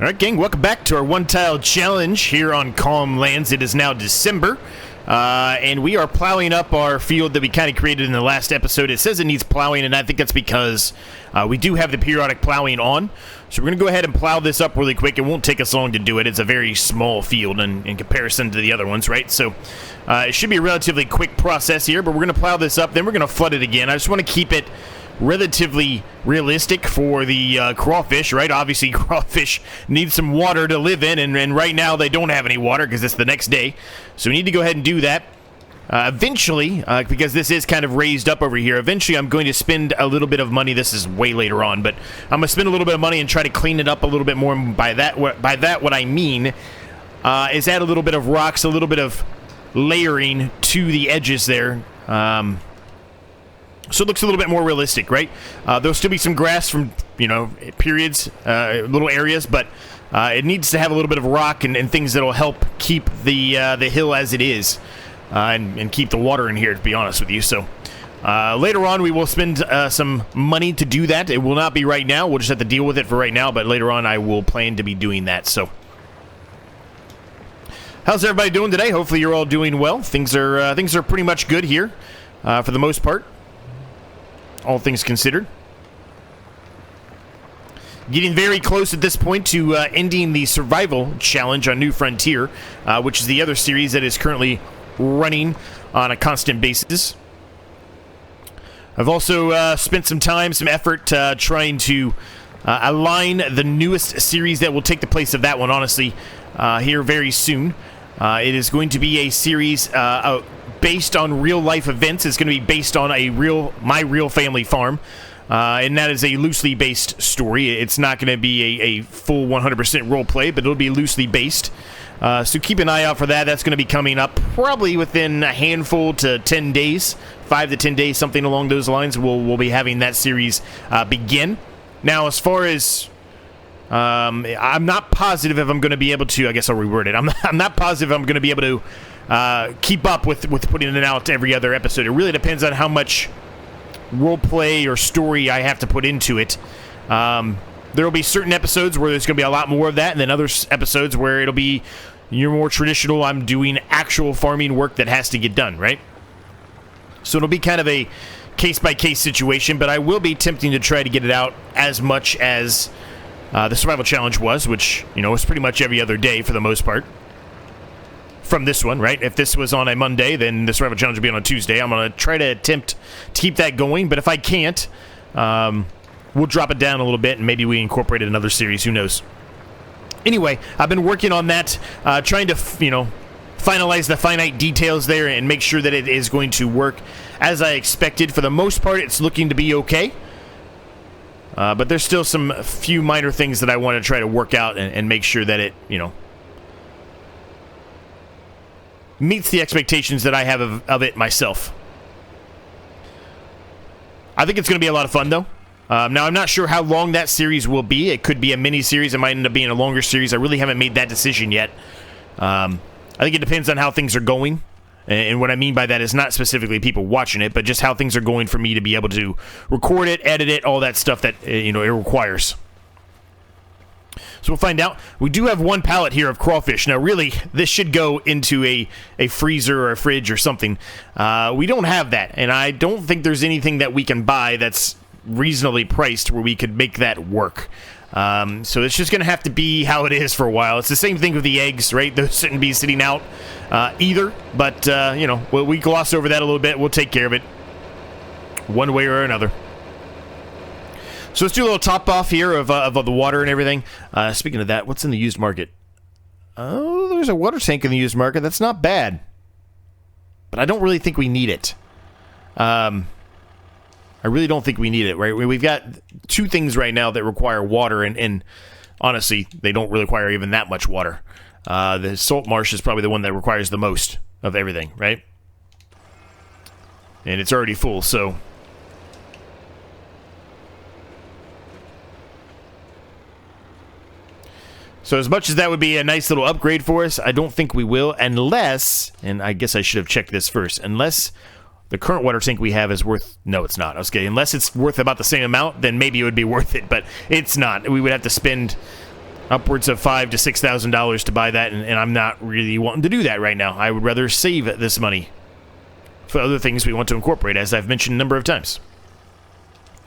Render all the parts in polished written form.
All right, gang, welcome back to our one-tile challenge here on Calm Lands. It is now December, and we are plowing up our field that we kind of created in the last episode. It says it needs plowing, and I think that's because we do have the periodic plowing on. So we're going to go ahead and plow this up really quick. It won't take us long to do it. It's a very small field in comparison to the other ones, right? So it should be a relatively quick process here, but we're going to plow this up, then we're going to flood it again. I just want to keep it relatively realistic for the crawfish, right? Obviously, crawfish need some water to live in, and right now they don't have any water because it's the next day. So we need to go ahead and do that. Eventually, because this is kind of raised up over here, eventually I'm going to spend a little bit of money. This is way later on, but I'm going to spend a little bit of money and try to clean it up a little bit more. By that, what I mean is add a little bit of rocks, a little bit of layering to the edges there. So it looks a little bit more realistic, right? There'll still be some grass from, periods, little areas, but it needs to have a little bit of rock and things that'll help keep the hill as it is, and keep the water in here, to be honest with you. So later on, we will spend some money to do that. It will not be right now. We'll just have to deal with it for right now, but later on, I will plan to be doing that. So how's everybody doing today? Hopefully you're all doing well. Things are pretty much good here for the most part, all things considered. Getting very close at this point to ending the survival challenge on New Frontier, which is the other series that is currently running on a constant basis. I've also spent some time, some effort trying to align the newest series that will take the place of that one, honestly, here very soon. It is going to be a series based on real-life events. It's going to be based on My Real Family Farm, and that is a loosely based story. It's not going to be a full 100% role play, but it'll be loosely based. So keep an eye out for that. That's going to be coming up probably within a handful to 10 days, 5 to 10 days, something along those lines. We'll be having that series begin. Now, as far as I'm not positive if I'm going to be able to. I guess I'll reword it. I'm not positive I'm going to be able to keep up with putting it out every other episode. It really depends on how much role play or story I have to put into it. There will be certain episodes where there's going to be a lot more of that, and then other episodes where it'll be your more traditional. I'm doing actual farming work that has to get done, right? So it'll be kind of a case-by-case situation, but I will be attempting to try to get it out as much as the survival challenge was, which, was pretty much every other day for the most part. From this one, right? If this was on a Monday, then the survival challenge will be on a Tuesday. I'm going to try to attempt to keep that going, but if I can't, we'll drop it down a little bit, and maybe we incorporate another series. Who knows? Anyway, I've been working on that, trying to, finalize the finite details there and make sure that it is going to work as I expected. For the most part, it's looking to be okay. But there's still some few minor things that I want to try to work out and make sure that it, meets the expectations that I have of it myself. I think it's going to be a lot of fun, though. Now, I'm not sure how long that series will be. It could be a mini-series. It might end up being a longer series. I really haven't made that decision yet. I think it depends on how things are going. And what I mean by that is not specifically people watching it, but just how things are going for me to be able to record it, edit it, all that stuff that, it requires. So we'll find out. We do have one pallet here of crawfish. Now, really, this should go into a freezer or a fridge or something. We don't have that, and I don't think there's anything that we can buy that's reasonably priced where we could make that work. So it's just going to have to be how it is for a while. It's the same thing with the eggs, right? Those shouldn't be sitting out either, but, we gloss over that a little bit. We'll take care of it one way or another. So let's do a little top off here of the water and everything. Speaking of that, what's in the used market? Oh, there's a water tank in the used market. That's not bad. But I don't really think we need it. I really don't think we need it, right? We've got two things right now that require water, and honestly, they don't really require even that much water. The salt marsh is probably the one that requires the most of everything, right? And it's already full, so... So as much as that would be a nice little upgrade for us, I don't think we will, unless, and I guess I should have checked this first, unless the current water tank we have is worth, no, it's not. I was kidding. Unless it's worth about the same amount, then maybe it would be worth it, but it's not. We would have to spend upwards of $5,000 to $6,000 to buy that, and I'm not really wanting to do that right now. I would rather save this money for other things we want to incorporate, as I've mentioned a number of times.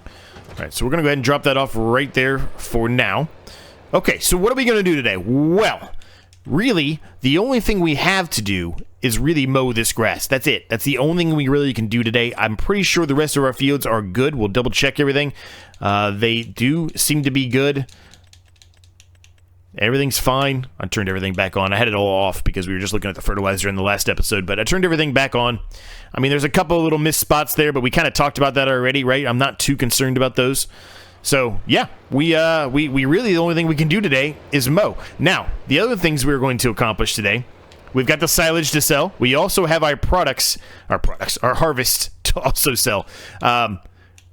All right, so we're going to go ahead and drop that off right there for now. Okay, so what are we going to do today? Well, really, the only thing we have to do is really mow this grass. That's it. That's the only thing we really can do today. I'm pretty sure the rest of our fields are good. We'll double check everything. They do seem to be good. Everything's fine. I turned everything back on. I had it all off because we were just looking at the fertilizer in the last episode, but I turned everything back on. I mean, there's a couple of little missed spots there, but we kind of talked about that already, right? I'm not too concerned about those. So, yeah, we really, the only thing we can do today is mow. Now, the other things we're going to accomplish today, we've got the silage to sell. We also have our harvest to also sell.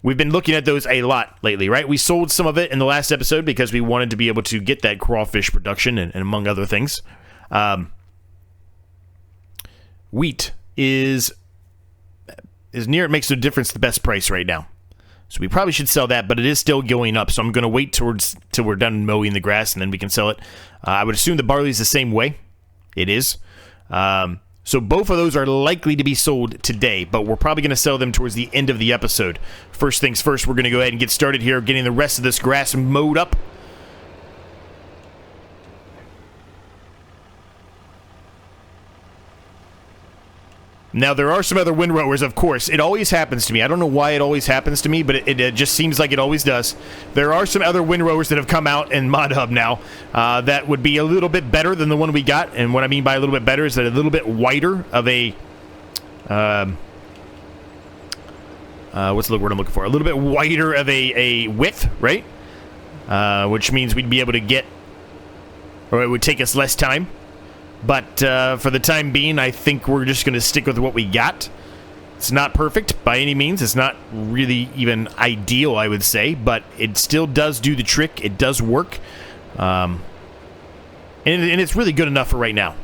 We've been looking at those a lot lately, right? We sold some of it in the last episode because we wanted to be able to get that crawfish production and among other things. Wheat is near, it makes no difference, the best price right now. So we probably should sell that, but it is still going up. So I'm going to wait till we're done mowing the grass, and then we can sell it. I would assume the barley is the same way. It is. So both of those are likely to be sold today, but we're probably going to sell them towards the end of the episode. First things first, we're going to go ahead and get started here, getting the rest of this grass mowed up. Now, there are some other windrowers, of course. It always happens to me. I don't know why it always happens to me, but it just seems like it always does. There are some other windrowers that have come out in Mod Hub now that would be a little bit better than the one we got. And what I mean by a little bit better is that a little bit wider of a... what's the word I'm looking for? A little bit wider of a width, right? Which means we'd be able to get... or it would take us less time. But for the time being, I think we're just going to stick with what we got. It's not perfect by any means. It's not really even ideal, I would say. But it still does do the trick. It does work. And it's really good enough for right now.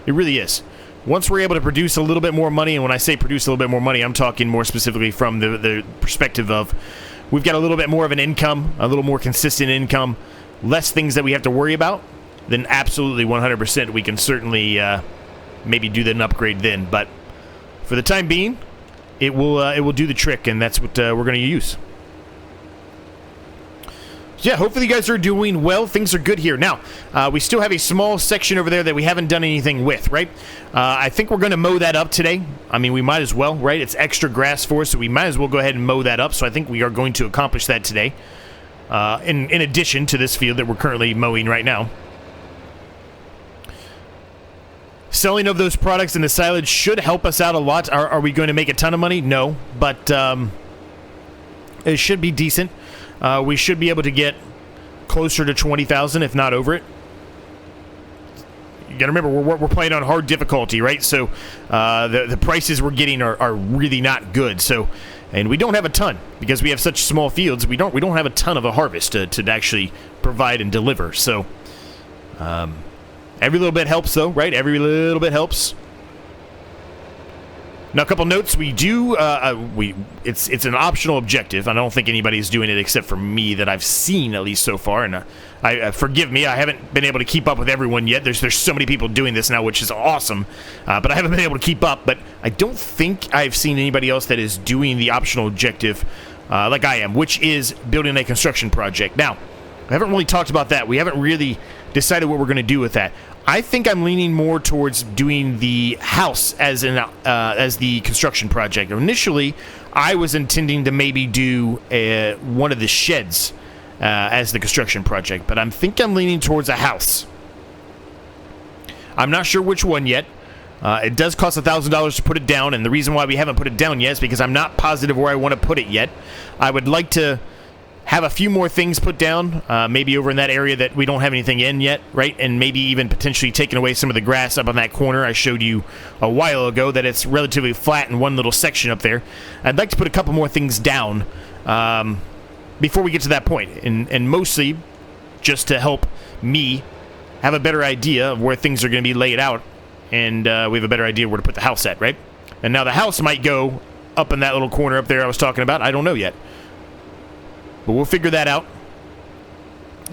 It really is. Once we're able to produce a little bit more money, and when I say produce a little bit more money, I'm talking more specifically from the perspective of we've got a little bit more of an income, a little more consistent income, less things that we have to worry about. Then absolutely 100% we can certainly maybe do an upgrade then. But for the time being, it will do the trick, and that's what we're going to use. So yeah, hopefully you guys are doing well. Things are good here. Now, we still have a small section over there that we haven't done anything with, right? I think we're going to mow that up today. I mean, we might as well, right? It's extra grass for us, so we might as well go ahead and mow that up. So I think we are going to accomplish that today, in addition to this field that we're currently mowing right now. Selling of those products and the silage should help us out a lot. Are we going to make a ton of money? No, but it should be decent. We should be able to get closer to 20,000, if not over it. You gotta remember, we're playing on hard difficulty, right? So the prices we're getting are really not good. So, and we don't have a ton because we have such small fields. We don't have a ton of a harvest to actually provide and deliver. So. Every little bit helps, though, right? Every little bit helps. Now, a couple notes. We do, it's an optional objective. I don't think anybody's doing it except for me that I've seen, at least so far. And forgive me, I haven't been able to keep up with everyone yet. There's so many people doing this now, which is awesome. But I haven't been able to keep up. But I don't think I've seen anybody else that is doing the optional objective like I am, which is building a construction project. Now, I haven't really talked about that. We haven't really decided what we're going to do with that. I think I'm leaning more towards doing the house as the construction project. Initially, I was intending to maybe do one of the sheds as the construction project, but I think I'm leaning towards a house. I'm not sure which one yet. It does cost $1,000 to put it down, and the reason why we haven't put it down yet is because I'm not positive where I want to put it yet. I would like to have a few more things put down, maybe over in that area that we don't have anything in yet, right? And maybe even potentially taking away some of the grass up on that corner I showed you a while ago that it's relatively flat in one little section up there. I'd like to put a couple more things down before we get to that point, and mostly just to help me have a better idea of where things are going to be laid out, and we have a better idea where to put the house at, right? And now the house might go up in that little corner up there I was talking about. I don't know yet. But we'll figure that out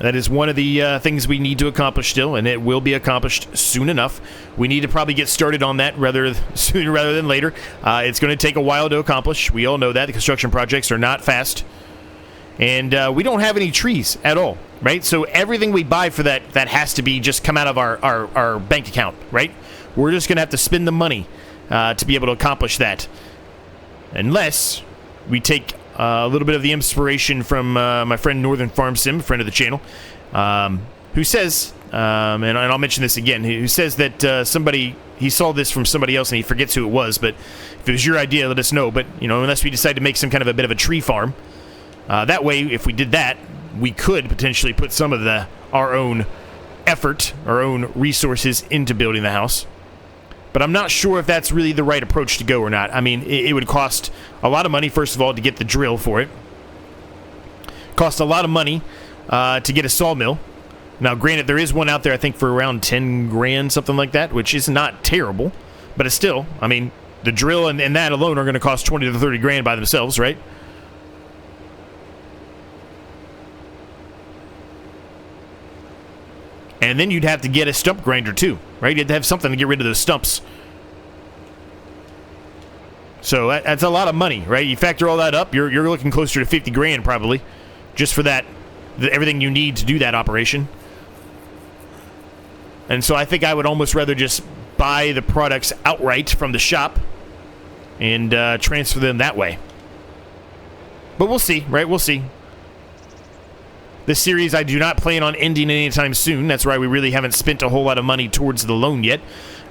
That is one of the things we need to accomplish still, and it will be accomplished soon enough. We need to probably get started on that sooner rather than later. It's going to take a while to accomplish. We all know that. The construction projects are not fast. And we don't have any trees at all, right? So everything we buy for that has to be just come out of our bank account, right? We're just going to have to spend the money to be able to accomplish that. Unless we take a little bit of the inspiration from my friend Northern Farm Sim, friend of the channel, who says, and I'll mention this again, who says that he saw this from somebody else and he forgets who it was, but if it was your idea, let us know. But, unless we decide to make some kind of a bit of a tree farm, that way, if we did that, we could potentially put some of our own effort, our own resources into building the house. But I'm not sure if that's really the right approach to go or not. I mean, it would cost a lot of money, first of all, to get the drill for it. Cost a lot of money to get a sawmill. Now, granted, there is one out there, I think, for around 10 grand, something like that, which is not terrible. But it's still, I mean, the drill and that alone are going to cost 20 to 30 grand by themselves, right? And then you'd have to get a stump grinder too, right? You'd have to have something to get rid of those stumps. So that's a lot of money, right? You factor all that up, you're looking closer to 50 grand probably, just for that, everything you need to do that operation. And so I think I would almost rather just buy the products outright from the shop and transfer them that way. But we'll see, right? We'll see. This series I do not plan on ending anytime soon. That's why we really haven't spent a whole lot of money towards the loan yet.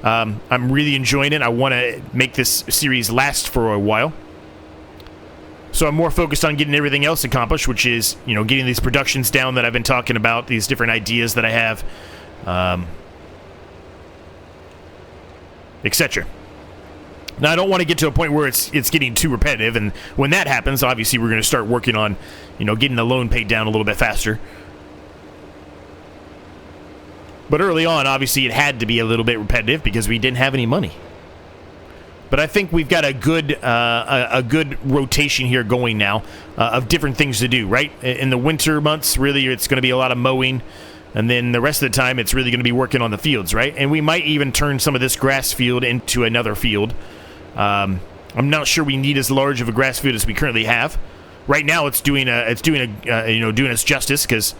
I'm really enjoying it. I want to make this series last for a while. So I'm more focused on getting everything else accomplished, which is, getting these productions down that I've been talking about, these different ideas that I have, etc. Now, I don't want to get to a point where it's getting too repetitive, and when that happens, obviously, we're going to start working on, getting the loan paid down a little bit faster. But early on, obviously, it had to be a little bit repetitive because we didn't have any money. But I think we've got a good rotation here going now of different things to do, right? In the winter months, really, it's going to be a lot of mowing. And then the rest of the time, it's really going to be working on the fields, right? And we might even turn some of this grass field into another field. I'm not sure we need as large of a grass field as we currently have. Right now, it's doing us justice because,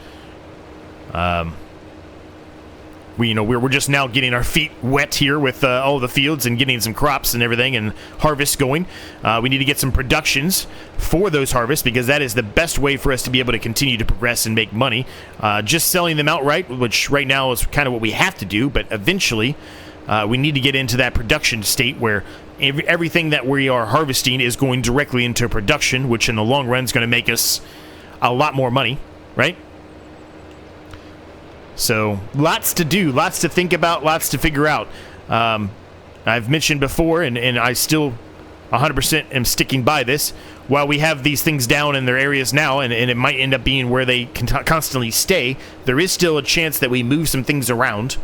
we're just now getting our feet wet here with all the fields and getting some crops and everything and harvests going. We need to get some productions for those harvests because that is the best way for us to be able to continue to progress and make money. Just selling them outright, which right now is kind of what we have to do, but eventually we need to get into that production state where everything that we are harvesting is going directly into production, which in the long run is going to make us a lot more money, right? So lots to do, lots to think about, lots to figure out. I've mentioned before, and I still 100% am sticking by this. While we have these things down in their areas now, and it might end up being where they can constantly stay, there is still a chance that we move some things around.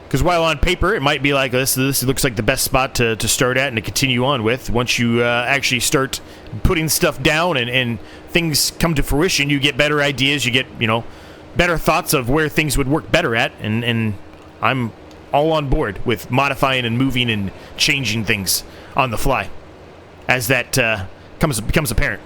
Because while on paper, it might be like this looks like the best spot to start at and to continue on with. Once you actually start putting stuff down and things come to fruition, you get better ideas, you get, better thoughts of where things would work better at. And I'm all on board with modifying and moving and changing things on the fly as that becomes apparent.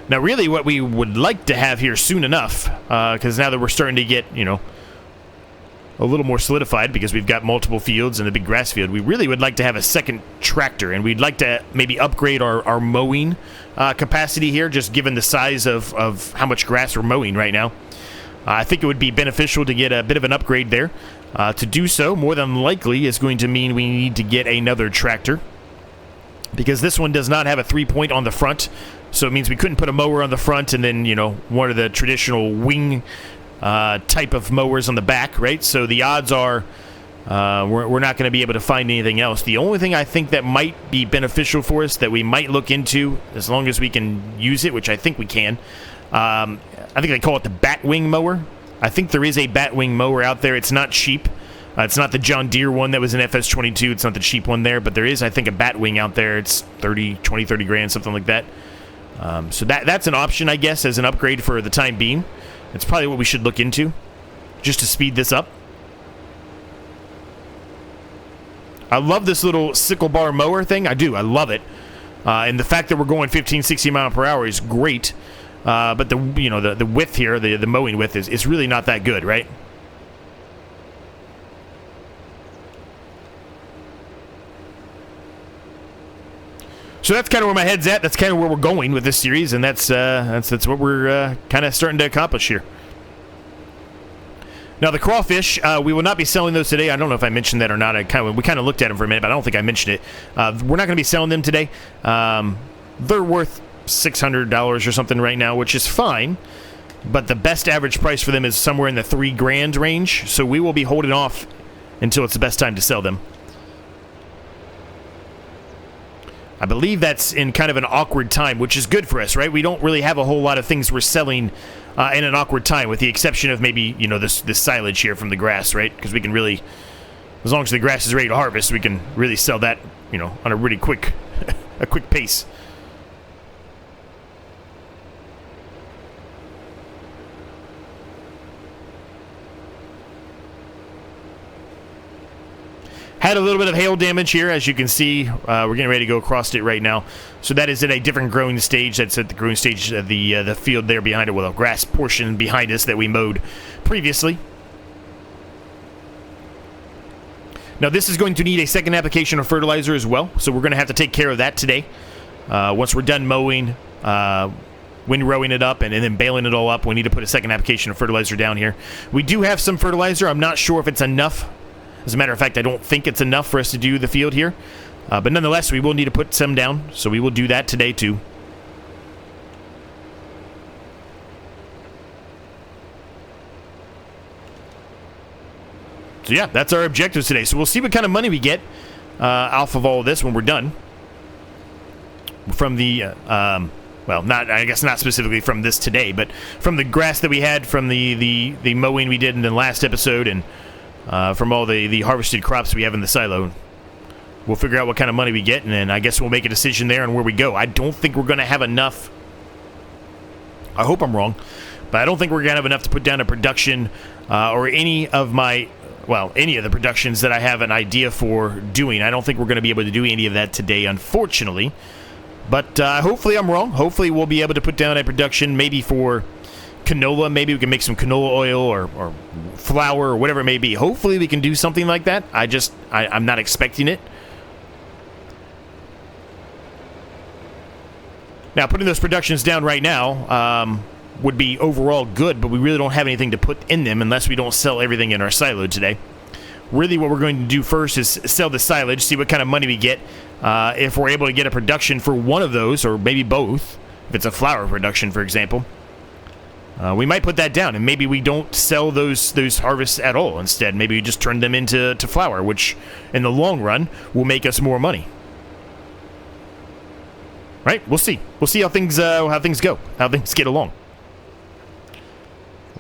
Now, really, what we would like to have here soon enough, because now that we're starting to get, a little more solidified because we've got multiple fields and a big grass field, we really would like to have a second tractor, and we'd like to maybe upgrade our mowing capacity here, just given the size of how much grass we're mowing right now. I think it would be beneficial to get a bit of an upgrade there. To do so, more than likely, is going to mean we need to get another tractor, because this one does not have a 3-point on the front. So it means we couldn't put a mower on the front and then, one of the traditional wing type of mowers on the back, right? So the odds are we're not going to be able to find anything else. The only thing I think that might be beneficial for us that we might look into, as long as we can use it, which I think we can, I think they call it the Batwing mower. I think there is a Batwing mower out there. It's not cheap. It's not the John Deere one that was an FS22. It's not the cheap one there, but there is, I think, a Batwing out there. It's 30 grand, something like that. So that's an option, I guess, as an upgrade for the time being. It's probably what we should look into, just to speed this up. I love this little sickle bar mower thing. I do. I love it. And the fact that we're going 15, 16 miles per hour is great. But the width here, the mowing width is really not that good, right? So that's kind of where my head's at. That's kind of where we're going with this series, and that's what we're kind of starting to accomplish here. Now the crawfish, we will not be selling those today. I don't know if I mentioned that or not. We kind of looked at them for a minute, but I don't think I mentioned it. We're not going to be selling them today. They're worth $600 or something right now, which is fine. But the best average price for them is somewhere in the $3,000 range. So we will be holding off until it's the best time to sell them. I believe that's in kind of an awkward time, which is good for us, right? We don't really have a whole lot of things we're selling in an awkward time, with the exception of maybe, this silage here from the grass, right? Because we can really, as long as the grass is ready to harvest, we can really sell that, on a really quick pace. Had a little bit of hail damage here, as you can see. We're getting ready to go across it right now. So that is at a different growing stage. That's at the growing stage of the field there behind it, with a grass portion behind us that we mowed previously. Now this is going to need a second application of fertilizer as well, so we're going to have to take care of that today. Once we're done mowing, windrowing it up, and then baling it all up, we need to put a second application of fertilizer down here. We do have some fertilizer. I'm not sure if it's enough. As a matter of fact, I don't think it's enough for us to do the field here. But nonetheless, we will need to put some down, so we will do that today too. So yeah, that's our objectives today. So we'll see what kind of money we get off of all of this when we're done. From the, I guess not specifically from this today, but from the grass that we had, from the mowing we did in the last episode, and from all the harvested crops we have in the silo. We'll figure out what kind of money we get, and then I guess we'll make a decision there on where we go. I don't think we're going to have enough. I hope I'm wrong, but I don't think we're going to have enough to put down a production or any of the productions that I have an idea for doing. I don't think we're going to be able to do any of that today, unfortunately. But hopefully I'm wrong. Hopefully we'll be able to put down a production maybe for canola. Maybe we can make some canola oil or flour or whatever it may be. Hopefully we can do something like that. I'm not expecting it. Now, putting those productions down right now would be overall good, but we really don't have anything to put in them unless we don't sell everything in our silo today. Really what we're going to do first is sell the silage, see what kind of money we get. If we're able to get a production for one of those, or maybe both, if it's a flour production, for example, we might put that down, and maybe we don't sell those harvests at all. Instead, maybe we just turn them into flour, which in the long run will make us more money. Right? We'll see. We'll see how things go, how things get along.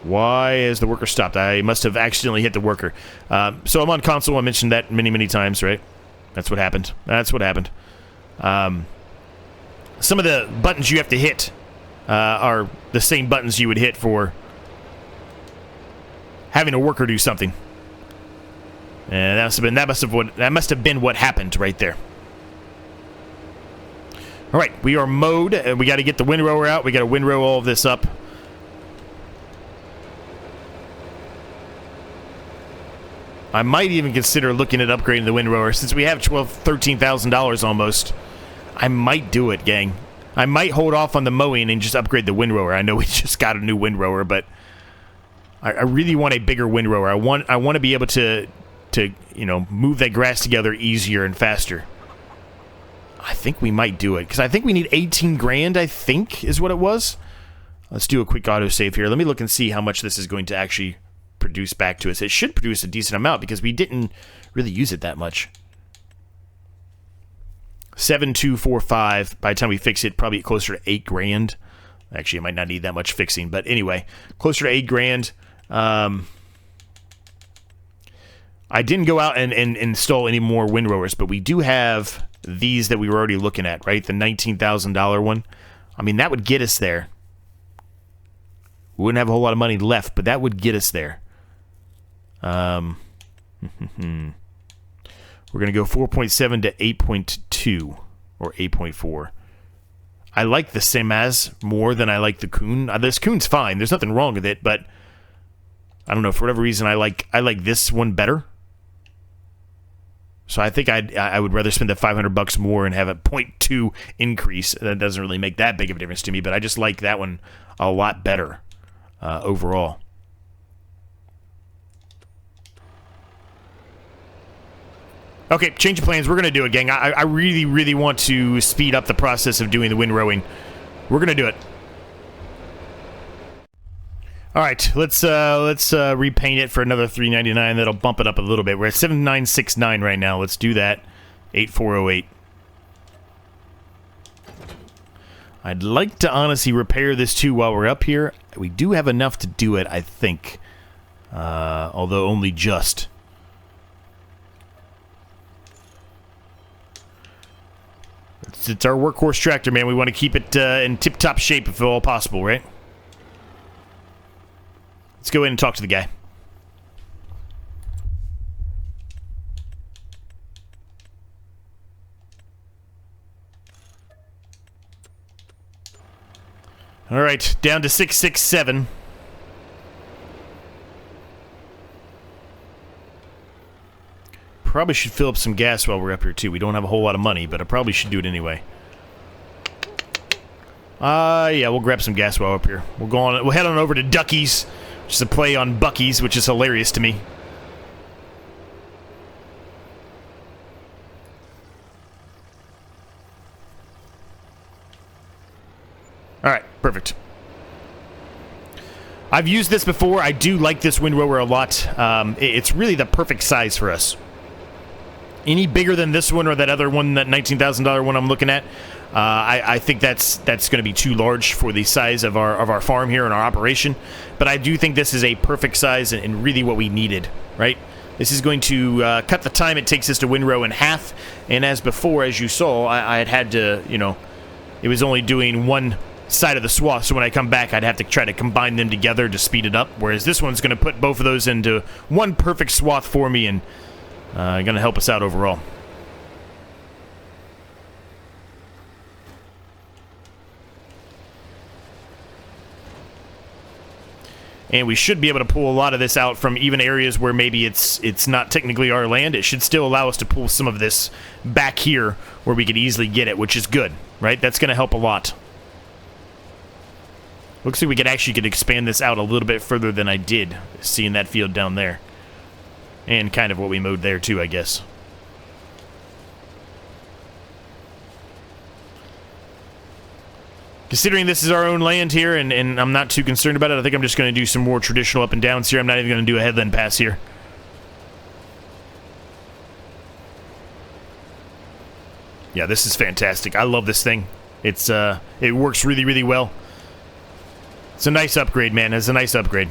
Why is the worker stopped? I must have accidentally hit the worker. So I'm on console. I mentioned that many times, right? That's what happened. Some of the buttons you have to hit are the same buttons you would hit for having a worker do something. And that must have been what happened right there. All right, we are mowed, and we got to get the windrower out. We got to windrow all of this up. I might even consider looking at upgrading the windrower. Since we have $13,000 almost, I might do it, gang. I might hold off on the mowing and just upgrade the windrower. I know we just got a new windrower, but I really want a bigger windrower. I want to be able to move that grass together easier and faster. I think we might do it, because I think we need 18 grand, I think, is what it was. Let's do a quick autosave here. Let me look and see how much this is going to actually produce back to us. It should produce a decent amount, because we didn't really use it that much. 7245. By the time we fix it, probably closer to 8 grand. Actually, it might not need that much fixing, but anyway, closer to 8 grand. I I didn't go out and install any more windrowers, but we do have these that we were already looking at, right? The $19,000 one. I mean, that would get us there. We wouldn't have a whole lot of money left, but that would get us there. We're going to go 4.7 to 8.2 or 8.4. I like the Semaz more than I like the Kuhn. This Kuhn's fine. There's nothing wrong with it, but I don't know. For whatever reason, I like this one better. So I think I would rather spend the $500 more and have a 0.2 increase. That doesn't really make that big of a difference to me, but I just like that one a lot better overall. Okay, change of plans. We're going to do it, gang. I really, really want to speed up the process of doing the windrowing. We're going to do it. All right, let's repaint it for another $3.99. That'll bump it up a little bit. We're at 7969 right now. Let's do that. 8408. I'd like to honestly repair this too while we're up here. We do have enough to do it, I think, although only just. It's our workhorse tractor, man. We want to keep it in tip-top shape if at all possible, right? Let's go in and talk to the guy. All right, down to 667. Probably should fill up some gas while we're up here, too. We don't have a whole lot of money, but I probably should do it anyway. Yeah, we'll grab some gas while we're up here. We'll head on over to Ducky's. Which is a play on Bucky's, which is hilarious to me. Alright, perfect. I've used this before. I do like this windrower a lot. It's really the perfect size for us. Any bigger than this one or that other one, that $19,000 one I'm looking at, I think that's going to be too large for the size of our farm here and our operation. But I do think this is a perfect size and really what we needed, right? This is going to cut the time it takes us to windrow in half. And as before, as you saw, I had to, it was only doing one side of the swath. So when I come back, I'd have to try to combine them together to speed it up. Whereas this one's going to put both of those into one perfect swath for me and going to help us out overall. And we should be able to pull a lot of this out from even areas where maybe it's not technically our land. It should still allow us to pull some of this back here where we could easily get it, which is good, right? That's going to help a lot. Looks like we could expand this out a little bit further than I did, seeing that field down there. And kind of what we mowed there too, I guess. Considering this is our own land here, and I'm not too concerned about it, I think I'm just going to do some more traditional up and downs here. I'm not even going to do a headland pass here. Yeah, this is fantastic. I love this thing. It works really, really well. It's a nice upgrade, man. It's a nice upgrade.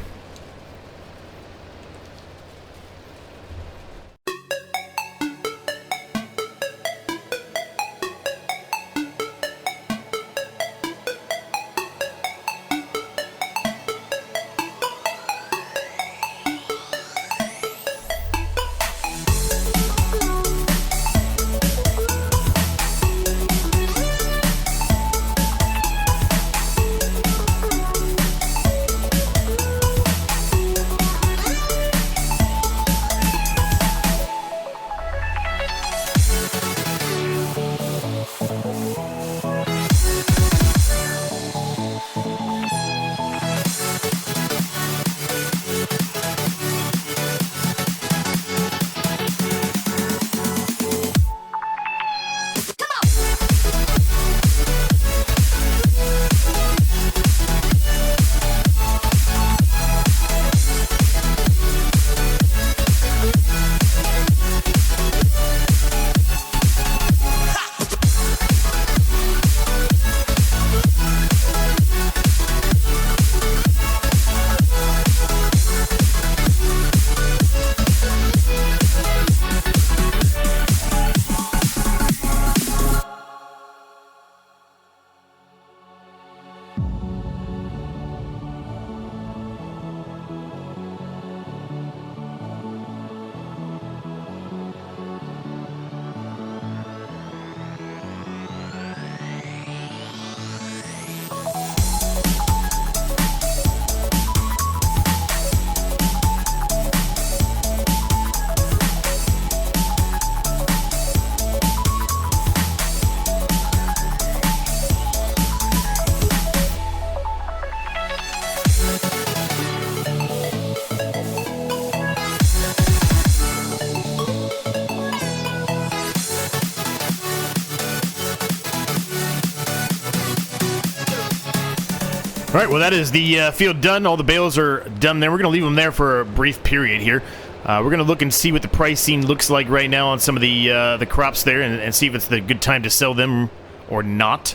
All right, well, that is the field done. All the bales are done there. We're going to leave them there for a brief period here. We're going to look and see what the pricing looks like right now on some of the crops there and see if it's the good time to sell them or not.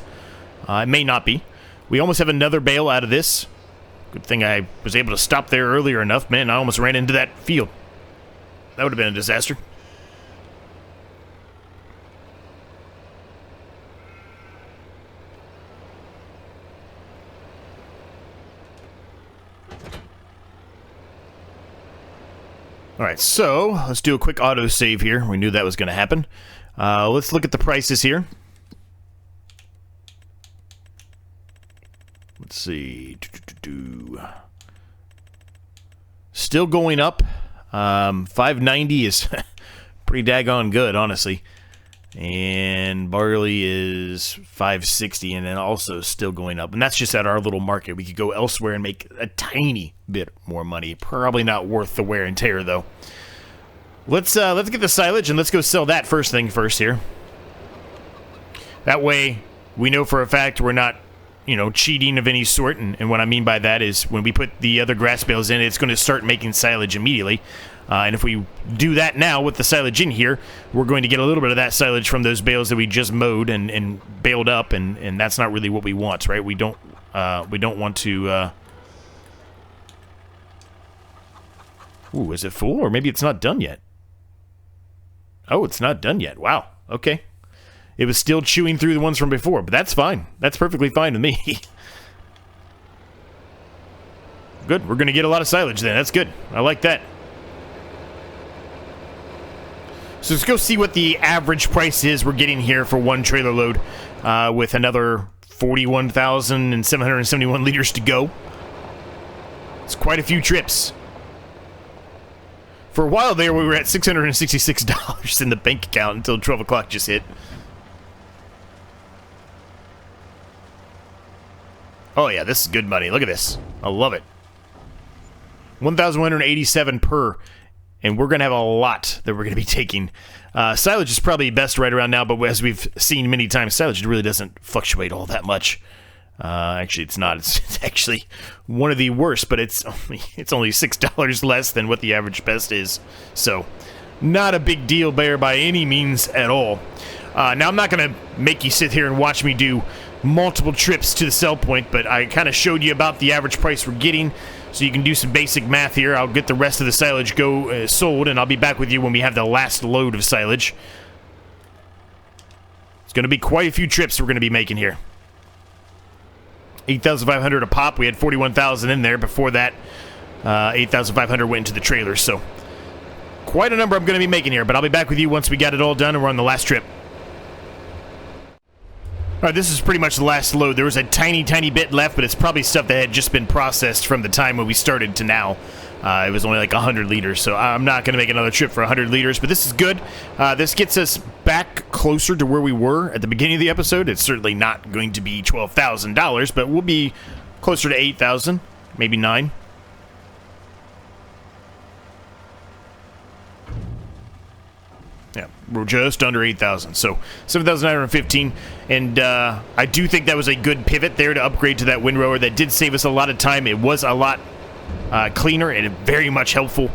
It may not be. We almost have another bale out of this. Good thing I was able to stop there earlier enough. Man, I almost ran into that field. That would have been a disaster. All right, so let's do a quick auto-save here. We knew that was going to happen. Let's look at the prices here. Let's see. Still going up. 590 is pretty daggone good, honestly. And barley is 560 and then also still going up. And that's just at our little market. We could go elsewhere and make a tiny bit more money. Probably not worth the wear and tear, though. Let's get the silage and let's go sell that first thing first here. That way, we know for a fact we're not, cheating of any sort. And what I mean by that is when we put the other grass bales in, it's going to start making silage immediately. And if we do that now with the silage in here, we're going to get a little bit of that silage from those bales that we just mowed and baled up, and that's not really what we want, right? We don't want to. Ooh, is it full, or maybe it's not done yet? Oh, it's not done yet. Wow. Okay. It was still chewing through the ones from before, but that's fine. That's perfectly fine with me. Good. We're going to get a lot of silage then. That's good. I like that. So let's go see what the average price is we're getting here for one trailer load with another 41,771 liters to go. It's quite a few trips. For a while there, we were at $666 in the bank account until 12 o'clock just hit. Oh yeah, this is good money. Look at this. I love it. 1,187 per. And we're going to have a lot that we're going to be taking. Silage is probably best right around now, but as we've seen many times, silage really doesn't fluctuate all that much. Actually, it's not. It's actually one of the worst, but it's only $6 less than what the average best is. So, not a big deal there by any means at all. Now, I'm not going to make you sit here and watch me do multiple trips to the sell point, but I kind of showed you about the average price we're getting. So you can do some basic math here. I'll get the rest of the silage sold, and I'll be back with you when we have the last load of silage. It's going to be quite a few trips we're going to be making here. 8,500 a pop. We had 41,000 in there. Before that, 8,500 went into the trailer. So quite a number I'm going to be making here, but I'll be back with you once we got it all done and we're on the last trip. All right, this is pretty much the last load. There was a tiny, tiny bit left, but it's probably stuff that had just been processed from the time when we started to now. It was only like 100 liters, so I'm not going to make another trip for 100 liters, but this is good. This gets us back closer to where we were at the beginning of the episode. It's certainly not going to be $12,000, but we'll be closer to 8,000, maybe 9. Yeah, we're just under 8,000, so 7,915, and I do think that was a good pivot there to upgrade to that windrower. That did save us a lot of time. It was a lot cleaner and very much helpful,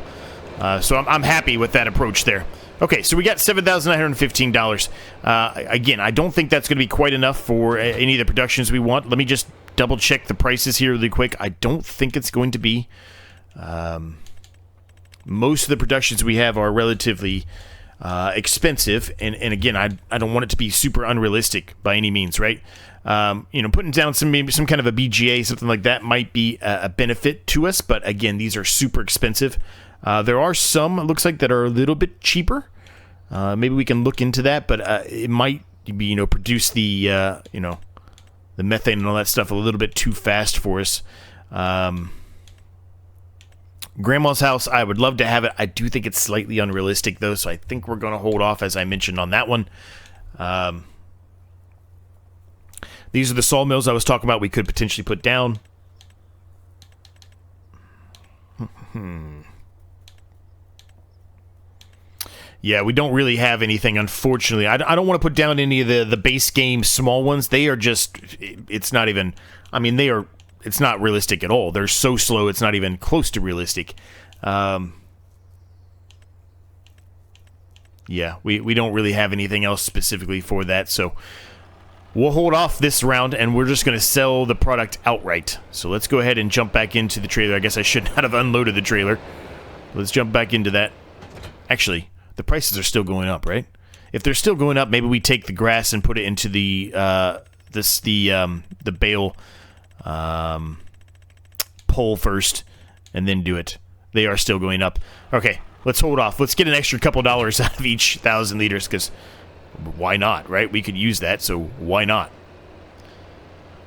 so I'm happy with that approach there. Okay, so we got $7,915. Again, I don't think that's going to be quite enough for any of the productions we want. Let me just double check the prices here really quick. I don't think it's going to be. Most of the productions we have are relatively expensive, and again, I don't want it to be super unrealistic by any means, right? Putting down maybe some kind of a BGA, something like that, might be a benefit to us, but again, these are super expensive. There are some, it looks like, that are a little bit cheaper. Maybe we can look into that, but it might be, produce the the methane and all that stuff a little bit too fast for us. Grandma's house, I would love to have it. I do think it's slightly unrealistic, though, so I think we're going to hold off, as I mentioned, on that one. These are the sawmills I was talking about we could potentially put down. Yeah, we don't really have anything, unfortunately. I don't want to put down any of the base game small ones. They are just, it's not even, I mean, they are realistic at all. They're so slow, it's not even close to realistic. Yeah, we don't really have anything else specifically for that, so we'll hold off this round, and we're just going to sell the product outright. So let's go ahead and jump back into the trailer. I guess I should not have unloaded the trailer. Let's jump back into that. Actually, the prices are still going up, right? If they're still going up, maybe we take the grass and put it into the bale pole first, and then do it. They are still going up. Okay, let's hold off. Let's get an extra couple dollars out of each 1,000 liters, because why not, right? We could use that, so why not?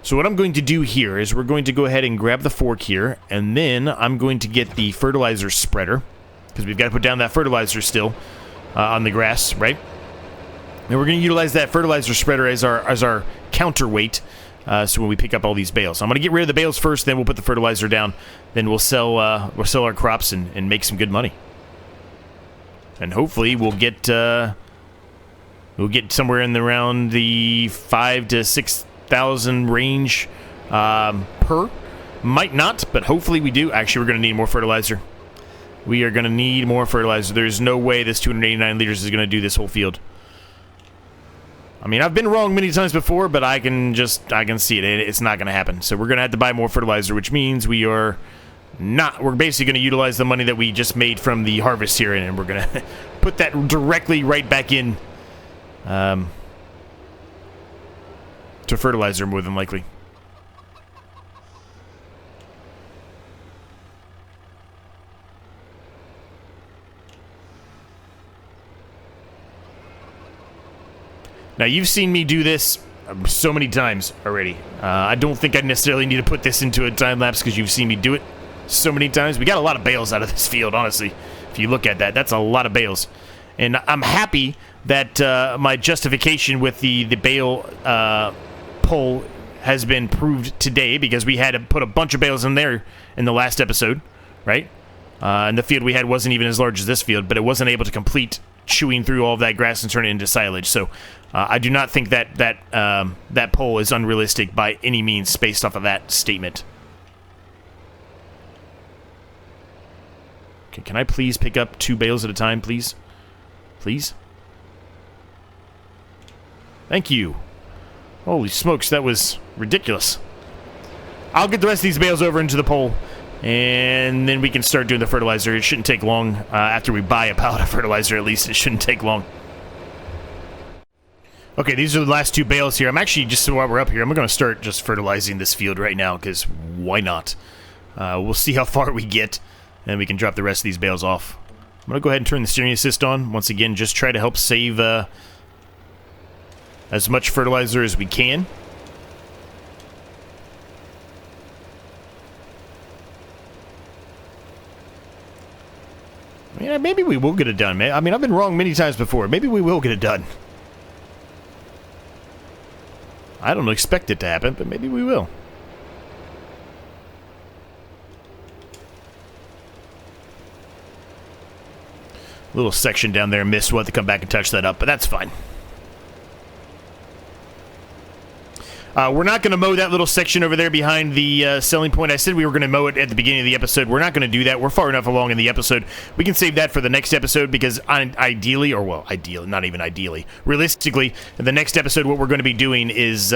So what I'm going to do here is we're going to go ahead and grab the fork here, and then I'm going to get the fertilizer spreader, because we've got to put down that fertilizer still on the grass, right? And we're going to utilize that fertilizer spreader as our counterweight, so when we pick up all these bales. So I'm going to get rid of the bales first, then we'll put the fertilizer down, then we'll sell our crops and make some good money. And hopefully we'll get somewhere in around the 5,000 to 6,000 range per. Might not, but hopefully we do. Actually, we're going to need more fertilizer. We are going to need more fertilizer. There's no way this 289 liters is going to do this whole field. I mean, I've been wrong many times before, but I can see it. It's not going to happen. So we're going to have to buy more fertilizer, which means we're basically going to utilize the money that we just made from the harvest here, and we're going to put that directly right back in to fertilizer, more than likely. Now, you've seen me do this so many times already. I don't think I necessarily need to put this into a time lapse because you've seen me do it so many times. We got a lot of bales out of this field, honestly. If you look at that, that's a lot of bales. And I'm happy that my justification with the bale pull has been proved today, because we had to put a bunch of bales in there in the last episode, right? And the field we had wasn't even as large as this field, but it wasn't able to complete chewing through all of that grass and turn it into silage. So I do not think that poll is unrealistic by any means based off of that statement. Okay, can I please pick up 2 bales at a time, please? Please? Thank you. Holy smokes, that was ridiculous. I'll get the rest of these bales over into the pole, and then we can start doing the fertilizer. It shouldn't take long. After we buy a pallet of fertilizer, at least, it shouldn't take long. Okay, these are the last 2 bales here. I'm actually, just while we're up here, I'm going to start just fertilizing this field right now, because why not? We'll see how far we get, and we can drop the rest of these bales off. I'm going to go ahead and turn the steering assist on. Once again, just try to help save as much fertilizer as we can. Yeah, maybe we will get it done, man. I mean, I've been wrong many times before. Maybe we will get it done. I don't expect it to happen, but maybe we will. Little section down there missed. We'll have to come back and touch that up, but that's fine. We're not going to mow that little section over there behind the selling point. I said we were going to mow it at the beginning of the episode. We're not going to do that. We're far enough along in the episode. We can save that for the next episode, because ideally, not even ideally, realistically, the next episode, what we're going to be doing is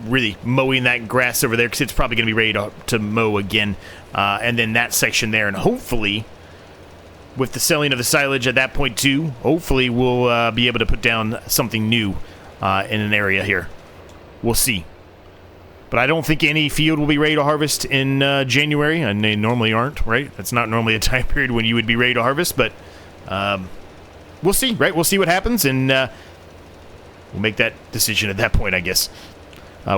really mowing that grass over there, because it's probably going to be ready to mow again. And then that section there, and hopefully, with the selling of the silage at that point too, hopefully we'll be able to put down something new in an area here. We'll see. But I don't think any field will be ready to harvest in January, and they normally aren't, right? That's not normally a time period when you would be ready to harvest, but we'll see, right? We'll see what happens, and we'll make that decision at that point, I guess.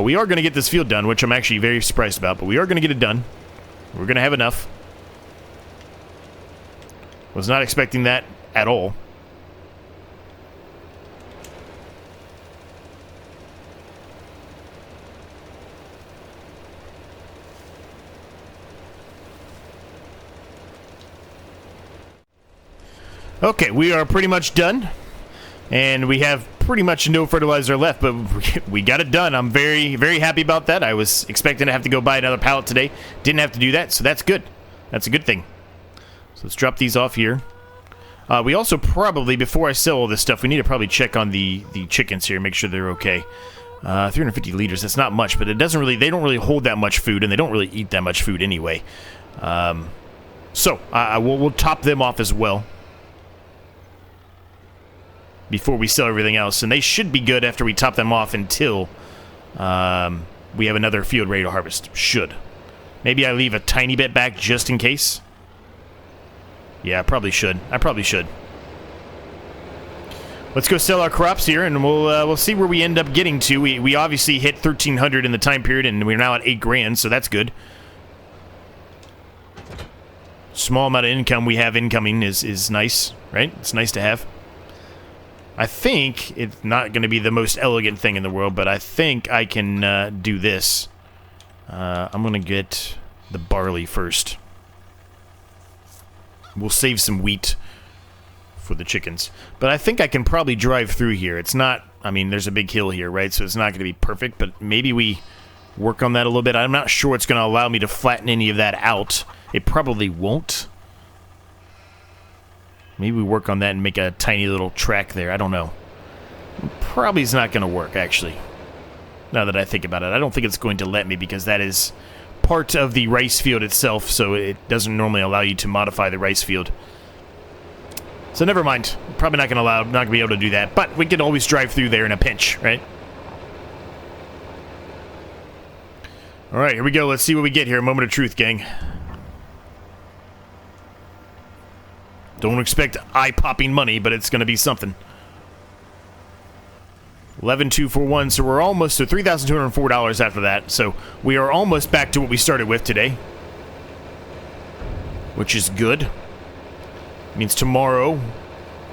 We are going to get this field done, which I'm actually very surprised about, but we are going to get it done. We're going to have enough. Was not expecting that at all. Okay, we are pretty much done. And we have pretty much no fertilizer left, but we got it done. I'm very, very happy about that. I was expecting to have to go buy another pallet today. Didn't have to do that, so that's good. That's a good thing. So let's drop these off here. We also probably, before I sell all this stuff, we need to probably check on the chickens here, make sure they're okay. 350 liters, that's not much, but it doesn't really, they don't really hold that much food, and they don't really eat that much food anyway. So, we'll top them off as well before we sell everything else, and they should be good after we top them off until we have another field ready to harvest. Should. Maybe I leave a tiny bit back just in case. Yeah, I probably should. Let's go sell our crops here, and we'll see where we end up getting to. We obviously hit 1,300 in the time period, and we're now at 8 grand, so that's good. Small amount of income we have incoming is nice, right? It's nice to have. I think it's not going to be the most elegant thing in the world, but I think I can do this. I'm going to get the barley first. We'll save some wheat for the chickens. But I think I can probably drive through here. It's not, I mean, there's a big hill here, right? So it's not going to be perfect, but maybe we work on that a little bit. I'm not sure it's going to allow me to flatten any of that out. It probably won't. Maybe we work on that and make a tiny little track there. I don't know. Probably is not going to work, actually. Now that I think about it. I don't think it's going to let me because that is part of the rice field itself, so it doesn't normally allow you to modify the rice field. So never mind. Probably not going to be able to do that, but we can always drive through there in a pinch, right? All right, here we go. Let's see what we get here. Moment of truth, gang. Don't expect eye-popping money, but it's going to be something. 11,241, so we're almost to $3,204 after that. So we are almost back to what we started with today, which is good. Means tomorrow,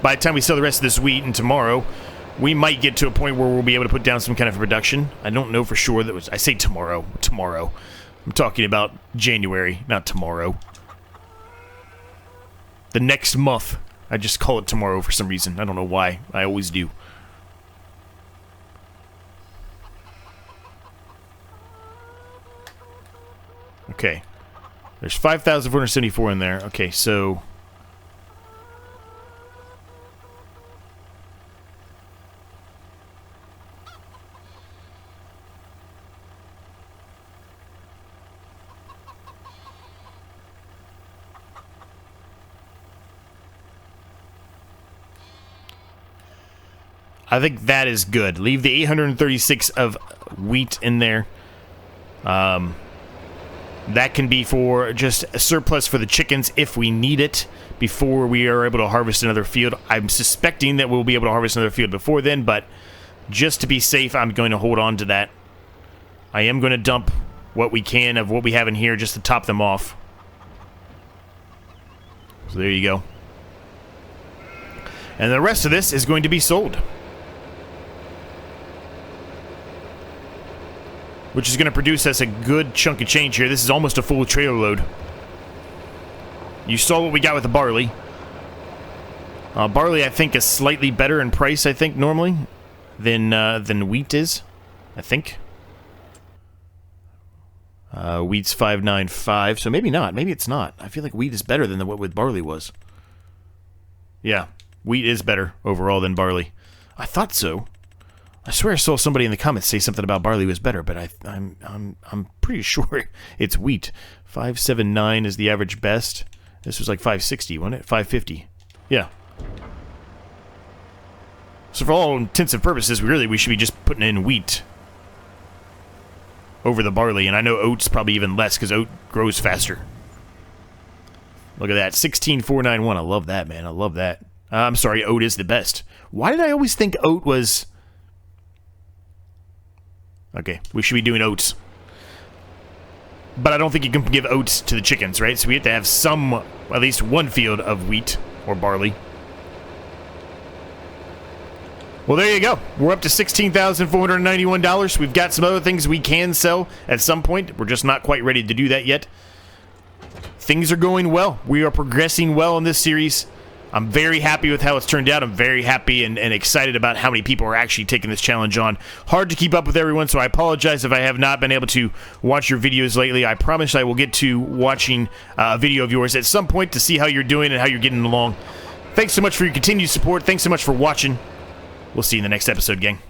by the time we sell the rest of this wheat, and tomorrow, we might get to a point where we'll be able to put down some kind of production. I don't know for sure. I say tomorrow. Tomorrow. I'm talking about January, not tomorrow. The next month. I just call it tomorrow for some reason. I don't know why. I always do. Okay. There's 5,474 in there. Okay, so I think that is good. Leave the 836 of wheat in there. That can be for just a surplus for the chickens if we need it before we are able to harvest another field. I'm suspecting that we'll be able to harvest another field before then, but just to be safe, I'm going to hold on to that. I am going to dump what we can of what we have in here just to top them off. So there you go. And the rest of this is going to be sold, which is going to produce us a good chunk of change here. This is almost a full trailer load. You saw what we got with the barley. Barley, I think, is slightly better in price, I think, normally, than wheat is, I think. Wheat's 595, so maybe not. Maybe it's not. I feel like wheat is better than what with barley was. Yeah, wheat is better overall than barley. I thought so. I swear I saw somebody in the comments say something about barley was better, but I'm pretty sure it's wheat. 579 is the average best. This was like 560, wasn't it? 550. Yeah. So for all intents and purposes, we should be just putting in wheat over the barley, and I know oat's probably even less because oat grows faster. Look at that, 16,491. I love that, man. I love that. I'm sorry, oat is the best. Why did I always think oat was... Okay, we should be doing oats. But I don't think you can give oats to the chickens, right? So we have to have some, at least one field of wheat or barley. Well, there you go. We're up to $16,491. We've got some other things we can sell at some point. We're just not quite ready to do that yet. Things are going well. We are progressing well in this series. I'm very happy with how it's turned out. I'm very happy and excited about how many people are actually taking this challenge on. Hard to keep up with everyone, so I apologize if I have not been able to watch your videos lately. I promise I will get to watching a video of yours at some point to see how you're doing and how you're getting along. Thanks so much for your continued support. Thanks so much for watching. We'll see you in the next episode, gang.